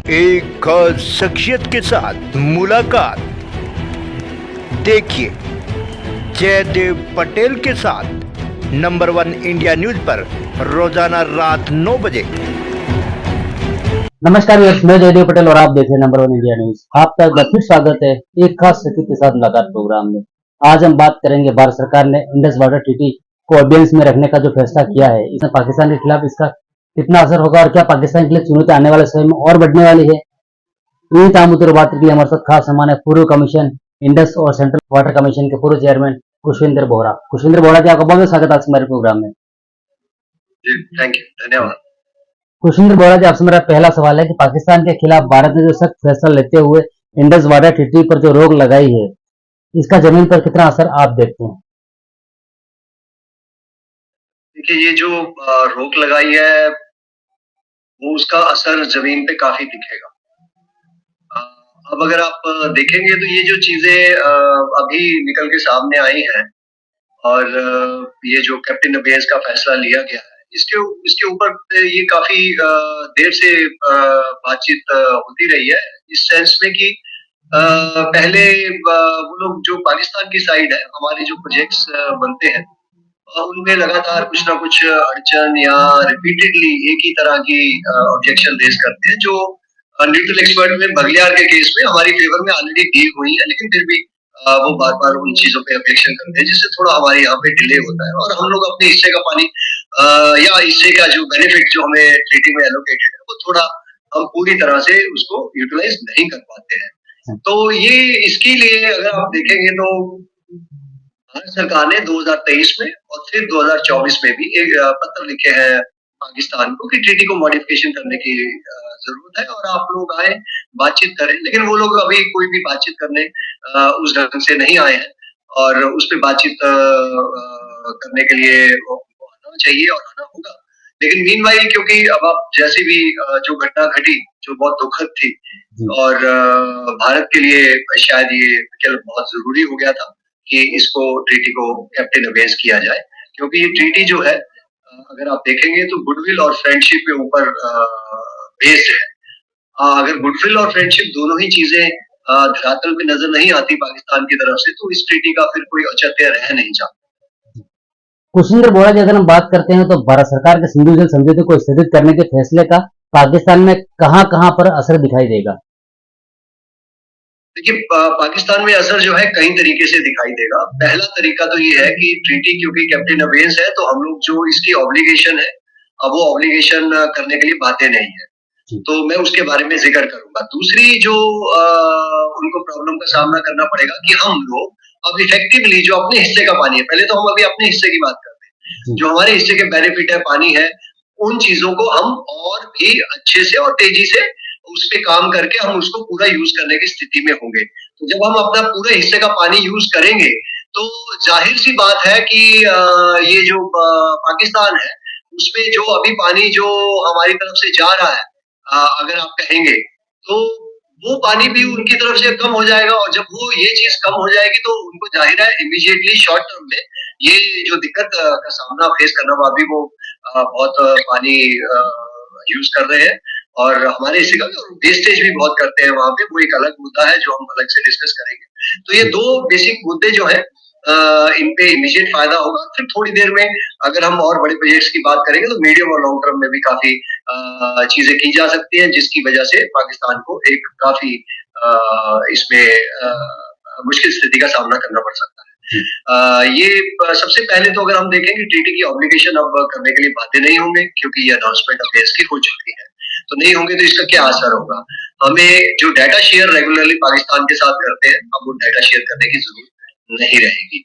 एक खास शख्सियत के साथ मुलाकात। देखिए जयदेव पटेल के साथ नंबर 1 इंडिया न्यूज पर रोजाना रात 9 बजे। नमस्कार व्यूअर्स, मैं जयदेव पटेल और आप देख रहे हैं नंबर 1 इंडिया न्यूज। आपका एक बार फिर स्वागत है एक खास शख्सियत के साथ मुलाकात प्रोग्राम में। आज हम बात करेंगे भारत सरकार ने इंडस वाटर ट्रीटी को अभियान में रखने का जो फैसला किया है, इसमें पाकिस्तान के खिलाफ इसका कितना असर होगा और क्या पाकिस्तान के लिए चुनौती आने वाले समय में और बढ़ने वाली है। इन्हीं तमाम मुद्दों पर बात के लिए हमारे साथ खास मेहमान है पूर्व कमीशन इंडस और सेंट्रल वाटर कमीशन के पूर्व चेयरमैन खुशविंदर बोहरा। खुशविंदर बोहरा जी, आपका बहुत स्वागत है आज हमारे प्रोग्राम में। थैंक यू, धन्यवाद। खुशविंदर बोहरा जी, आपसे मेरा पहला सवाल है कि पाकिस्तान के खिलाफ भारत ने जो सख्त फैसला लेते हुए इंडस वाटर ट्रीटी पर जो रोक लगाई है, इसका जमीन पर कितना असर आप देखते हैं? देखिए, ये जो रोक लगाई है वो उसका असर जमीन पे काफी दिखेगा। अब अगर आप देखेंगे तो ये जो चीजें अभी निकल के सामने आई हैं और ये जो कैप्टन अबेज का फैसला लिया गया है, इसके ऊपर ये काफी देर से बातचीत होती रही है, इस सेंस में कि पहले वो लोग जो पाकिस्तान की साइड है, हमारे जो प्रोजेक्ट्स बनते हैं उनमें लगातार कुछ ना कुछ अड़चन या रिपीटेडली एक ही तरह की ऑब्जेक्शन रेज करते हैं, जो न्यूट्रल एक्सपर्ट में बगलियार के केस में हमारी फेवर में ऑलरेडी डील हुई है, लेकिन फिर भी वो बार बार उन चीजों पे ऑब्जेक्शन करते हैं, जिससे थोड़ा हमारे यहाँ पे डिले होता है और हम लोग अपने हिस्से का पानी या हिस्से का जो बेनिफिट जो हमें ट्रीटी में एलोकेटेड है वो थोड़ा हम पूरी तरह से उसको यूटिलाइज नहीं कर पाते हैं। तो ये इसके लिए अगर आप देखेंगे तो भारत सरकार ने 2023 में और फिर 2024 में भी एक पत्र लिखे हैं पाकिस्तान को कि ट्रीटी को मॉडिफिकेशन करने की जरूरत है और आप लोग आए बातचीत करें, लेकिन वो लोग अभी कोई भी बातचीत करने उस ढंग से नहीं आए हैं और उस पर बातचीत करने के लिए आना चाहिए और आना होगा। लेकिन मीनवाइल क्योंकि अब आप जैसे भी जो घटना घटी जो बहुत दुखद थी और भारत के लिए शायद ये विकल्प बहुत जरूरी हो गया था कि इसको ट्रीटी को कैप्टन अबेज किया जाए, क्योंकि ये ट्रीटी जो है अगर आप देखेंगे तो गुडविल और फ्रेंडशिप के ऊपर बेस्ड है। अगर गुडविल और फ्रेंडशिप दोनों ही चीजें धरातल पे नजर नहीं आती पाकिस्तान की तरफ से, तो इस ट्रीटी का फिर कोई औचित्य रह नहीं जाता। खुशविंदर बोहरा जी, अगर हम बात करते हैं तो भारत सरकार के सिंधु जल समझौते को स्थगित करने के फैसले का पाकिस्तान में कहां पर असर दिखाई देगा? देखिए, पाकिस्तान में असर जो है कई तरीके से दिखाई देगा। पहला तरीका तो ये है कि ट्रीटी क्योंकि कैप्टन अबेज है, तो हम लोग जो इसकी ऑब्लिगेशन है, अब वो ऑब्लिगेशन करने के लिए बातें नहीं है, तो मैं उसके बारे में जिक्र करूंगा। दूसरी जो उनको प्रॉब्लम का सामना करना पड़ेगा कि हम लोग अब इफेक्टिवली जो अपने हिस्से का पानी है, पहले तो हम अभी अपने हिस्से की बात करते हैं, जो हमारे हिस्से के बेनिफिट है पानी है, उन चीजों को हम और भी अच्छे से और तेजी से उस पे काम करके हम उसको पूरा यूज करने की स्थिति में होंगे। तो जब हम अपना पूरे हिस्से का पानी यूज करेंगे तो जाहिर सी बात है कि ये जो पाकिस्तान है उसमें जो अभी पानी जो हमारी तरफ से जा रहा है, अगर आप कहेंगे तो वो पानी भी उनकी तरफ से कम हो जाएगा और जब वो ये चीज कम हो जाएगी तो उनको जाहिर है इमीडिएटली शॉर्ट टर्म में ये जो दिक्कत का सामना फेस करना, अभी वो बहुत पानी यूज कर रहे हैं और हमारे इसी का वेस्टेज भी बहुत करते हैं वहां पे, वो एक अलग मुद्दा है जो हम अलग से डिस्कस करेंगे। तो ये दो बेसिक मुद्दे जो है इन पे इमीडिएट फायदा होगा। फिर थोड़ी देर में अगर हम और बड़े प्रोजेक्ट्स की बात करेंगे तो मीडियम और लॉन्ग टर्म में भी काफी चीजें की जा सकती हैं, जिसकी वजह से पाकिस्तान को एक काफी इसमें मुश्किल स्थिति का सामना करना पड़ सकता है। ये सबसे पहले तो अगर हम देखें कि ट्रीटी की ऑब्लिगेशन अब करने के लिए बातें नहीं होंगे, क्योंकि ये अनाउंसमेंट अब की हो चुकी है, तो नहीं होंगे तो इसका क्या असर होगा। हमें जो डाटा शेयर रेगुलरली पाकिस्तान के साथ करते हैं, अब वो डाटा शेयर करने की जरूरत नहीं रहेगी।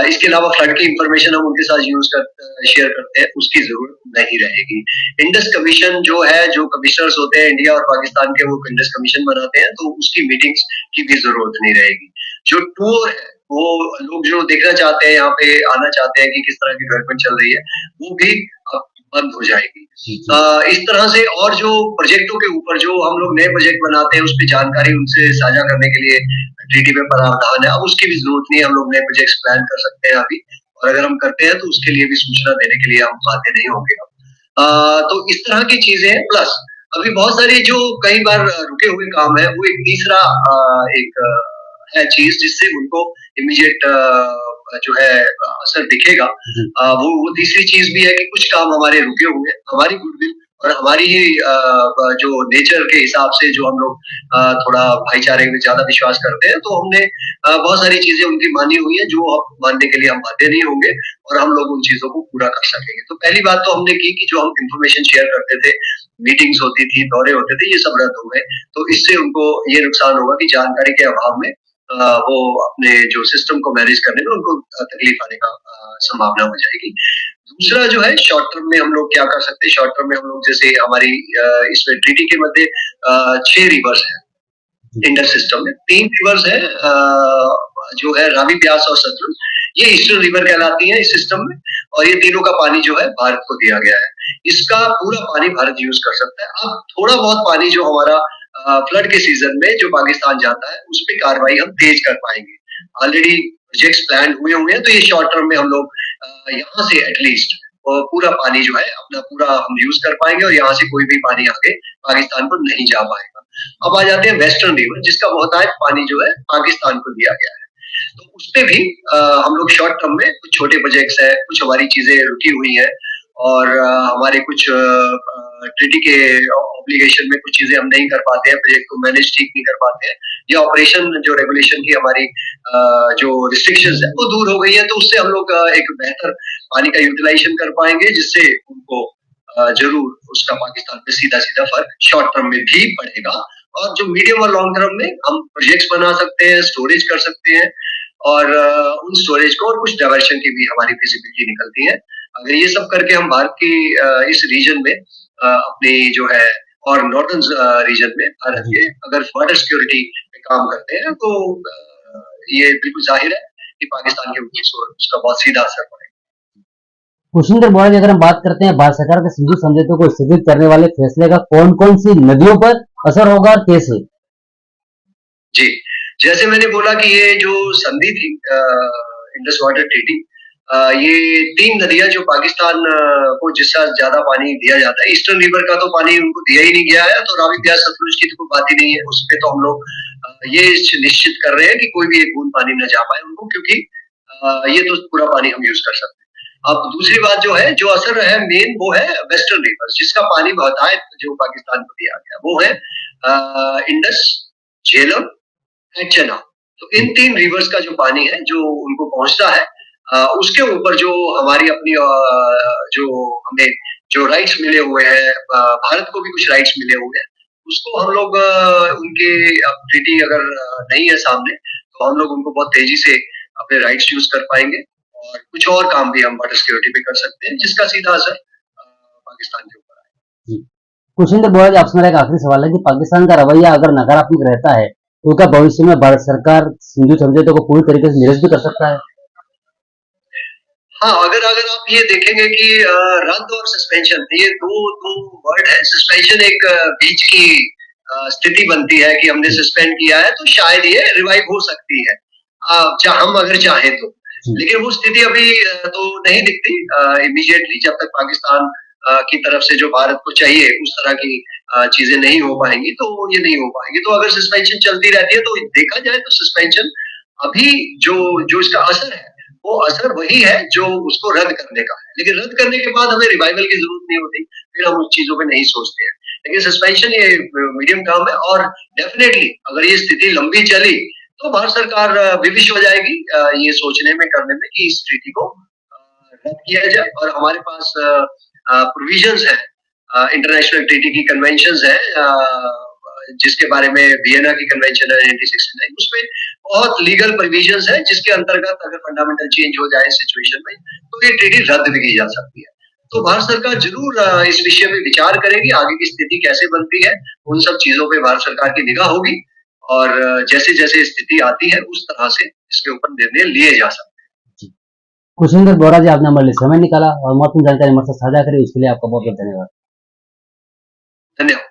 इसके अलावा फ्लड की इंफॉर्मेशन हम उनके साथ शेयर करते हैं, उसकी जरूरत नहीं रहेगी। इंडस कमीशन जो है, जो कमिश्नर्स होते हैं इंडिया और पाकिस्तान के, वो इंडस कमीशन बनाते हैं, तो उसकी मीटिंग्स की भी जरूरत नहीं रहेगी। जो टूर है, वो लोग जो देखना चाहते हैं, यहाँ पे आना चाहते हैं कि किस तरह की डेवलपमेंट चल रही है, वो भी बंद हो जाएगी। इस तरह से और जो प्रोजेक्टों के ऊपर जो हम लोग नए प्रोजेक्ट बनाते हैं, उस पर जानकारी उनसे साझा करने के लिए ट्रीटी में प्रावधान है, अब उसकी भी जरूरत नहीं है। हम लोग नए प्रोजेक्ट्स प्लान कर सकते हैं अभी, और अगर हम करते हैं तो उसके लिए भी सूचना देने के लिए हम बातें नहीं होंगे। तो इस तरह की चीजें हैं। प्लस अभी बहुत सारे जो कई बार रुके हुए काम है, वो एक तीसरा एक है चीज जिससे उनको इमीडिएट जो है असर दिखेगा। वो तीसरी चीज भी है कि कुछ काम हमारे रुके हुए हैं, हमारी गुडविल और हमारी ही जो नेचर के हिसाब से जो हम लोग थोड़ा भाईचारे में ज्यादा विश्वास करते हैं, तो हमने बहुत सारी चीजें उनकी मानी हुई है जो अब मानने के लिए हम बाध्य नहीं होंगे और हम लोग उन चीजों को पूरा कर सकेंगे। तो पहली बात तो हमने की कि जो हम इंफॉर्मेशन शेयर करते थे, मीटिंग्स होती थी, दौरे होते थे, ये सब रद्द हो गए। तो इससे उनको ये नुकसान होगा कि जानकारी के अभाव में वो अपने जो सिस्टम को मैनेज करने में उनको तकलीफ आने का संभावना हो जाएगी। दूसरा जो है शॉर्ट टर्म में हम लोग क्या कर सकते हैं, शॉर्ट टर्म में हम लोग जैसे हमारी इसमें ट्रीटी के मध्य 6 रिवर्स है इंडस सिस्टम में, 3 रिवर्स है जो है रावी, ब्यास और सतलुज, ये ईस्टर्न रिवर कहलाती है इस सिस्टम में, और ये तीनों का पानी जो है भारत को दिया गया है। इसका पूरा पानी भारत यूज कर सकता है। अब थोड़ा बहुत पानी जो हमारा फ्लड के सीजन में जो पाकिस्तान जाता है, उस पर कार्रवाई हम तेज कर पाएंगे। ऑलरेडी प्रोजेक्ट्स प्लान हुए हैं, तो ये शॉर्ट टर्म में हम लोग यहाँ से एटलीस्ट पूरा पानी जो है अपना पूरा हम यूज कर पाएंगे और यहाँ से कोई भी पानी आगे पाकिस्तान को नहीं जा पाएगा। अब आ जाते हैं वेस्टर्न रिवर, जिसका बहुतायत पानी जो है पाकिस्तान को दिया गया है। तो उसपे भी हम लोग शॉर्ट टर्म में कुछ छोटे प्रोजेक्ट्स है, कुछ हमारी चीजें रुकी हुई है और हमारे कुछ ट्रीटी के ऑब्लिगेशन में कुछ चीजें हम नहीं कर पाते हैं, प्रोजेक्ट को मैनेज ठीक नहीं कर पाते हैं, या ऑपरेशन जो रेगुलेशन की हमारी जो रिस्ट्रिक्शंस है वो दूर हो गई है, तो उससे हम लोग एक बेहतर पानी का यूटिलाइजेशन कर पाएंगे, जिससे उनको जरूर उसका पाकिस्तान पे सीधा सीधा फर्क शॉर्ट टर्म में भी पड़ेगा। और जो मीडियम और लॉन्ग टर्म में हम प्रोजेक्ट्स बना सकते हैं, स्टोरेज कर सकते हैं, और उन स्टोरेज को और कुछ डायवर्शन की भी हमारी फिजिबिलिटी निकलती है। अगर ये सब करके हम भारत की इस रीजन में अपनी जो है और नॉर्दर्न रीजन में भारत के अगर वाटर सिक्योरिटी पे काम करते हैं, तो ये बिल्कुल जाहिर है कि पाकिस्तान के ऊपर उसका बहुत सीधा असर पड़ेगा। कुशिंदर बोरा जी, अगर हम बात करते हैं भारत सरकार के सिंधु समझौते को स्थगित करने वाले फैसले का कौन कौन सी नदियों पर असर होगा और कैसे? जी, जैसे मैंने बोला कि ये जो संधि थी इंडस वाटर ट्रीटी, ये 3 नदियां जो पाकिस्तान को जिसका ज्यादा पानी दिया जाता है, ईस्टर्न रिवर का तो पानी उनको दिया ही नहीं गया है, तो रावी, ब्यास, सतलुज की तो कोई बात ही नहीं है। उस पे तो हम लोग ये निश्चित कर रहे हैं कि कोई भी एक बूंद पानी न जा पाए उनको, क्योंकि ये तो पूरा पानी हम यूज कर सकते हैं। अब दूसरी बात जो है, जो असर है मेन, वो है वेस्टर्न रिवर, जिसका पानी बहुतायत जो पाकिस्तान को दिया गया, वो है इंडस, झेलम, चना। तो इन 3 रिवर्स का जो पानी है जो उनको पहुंचता है, उसके ऊपर जो हमारी अपनी जो हमें जो राइट्स मिले हुए हैं, भारत को भी कुछ राइट्स मिले हुए हैं, उसको हम लोग उनके ट्रीटी अगर नहीं है सामने, तो हम लोग उनको बहुत तेजी से अपने राइट्स यूज कर पाएंगे और कुछ और काम भी हम वाटर सिक्योरिटी पे कर सकते हैं, जिसका सीधा असर पाकिस्तान के ऊपर आए। कुशिंदर बोरा जी, आपसे मेरा एक आखिरी सवाल है कि पाकिस्तान का रवैया अगर नकारात्मक रहता है, तो क्या भविष्य में भारत सरकार सिंधु समझौते को पूरी तरीके से निरस्त भी कर सकता है? हाँ, अगर आप ये देखेंगे कि रद्द और सस्पेंशन, ये दो वर्ड है। सस्पेंशन एक बीच की स्थिति बनती है कि हमने सस्पेंड किया है, तो शायद ये रिवाइव हो सकती है, हम अगर चाहें तो, लेकिन वो स्थिति अभी तो नहीं दिखती इमीडिएटली, जब तक पाकिस्तान की तरफ से जो भारत को चाहिए उस तरह की चीजें नहीं हो पाएंगी, तो ये नहीं हो पाएंगी। तो अगर सस्पेंशन चलती रहती है, तो देखा जाए तो सस्पेंशन अभी जो इसका असर है, वो असर वही है जो उसको रद्द करने का है, लेकिन रद्द करने के बाद हमें रिवाइवल की जरूरत नहीं होती, फिर हम उस चीजों पे नहीं सोचते हैं। लेकिन सस्पेंशन ये मीडियम टर्म है, और डेफिनेटली अगर ये स्थिति लंबी चली, तो भारत सरकार विवश हो जाएगी ये सोचने में, करने में कि इस ट्रीटी को रद्द किया जाए। और हमारे पास प्रोविजंस है, इंटरनेशनल ट्रीटी की कन्वेंशंस है, जिसके बारे में वियना की कन्वेंशन है 1969, उसमें बहुत लीगल प्रोविजंस है, जिसके अंतर्गत अगर फंडामेंटल चेंज हो जाए सिचुएशन में, तो ये ट्रीटी रद्द भी की जा सकती है। तो भारत सरकार जरूर इस विषय में विचार करेगी, आगे की स्थिति कैसे बनती है, उन सब चीजों पे भारत सरकार की निगाह होगी, और जैसे जैसे स्थिति आती है उस तरह से इसके ऊपर निर्णय लिए जा सकते हैं। कुशिंदर बोरा जी, आपने हमारे लिए समय निकाला और महत्वपूर्ण जानकारी हमारे साथ साझा करी, उसके लिए आपका बहुत बहुत धन्यवाद। धन्यवाद।